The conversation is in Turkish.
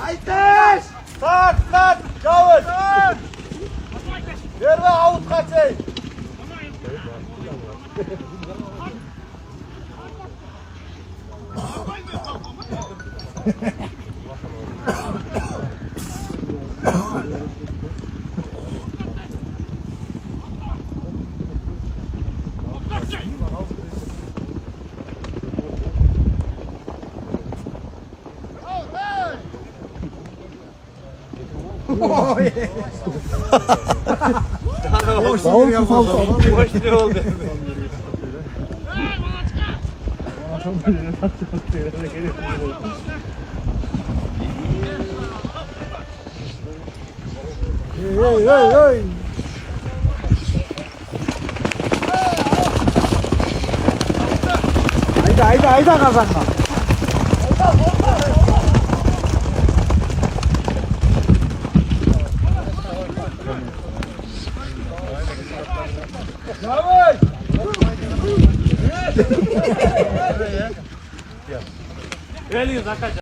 Aytaş! Start! Yavuz! Verme avut kaçayım. Boş ne oldu? Hey. Hayda kazanma. Yavaş! Geliyoruz arkadaşlar.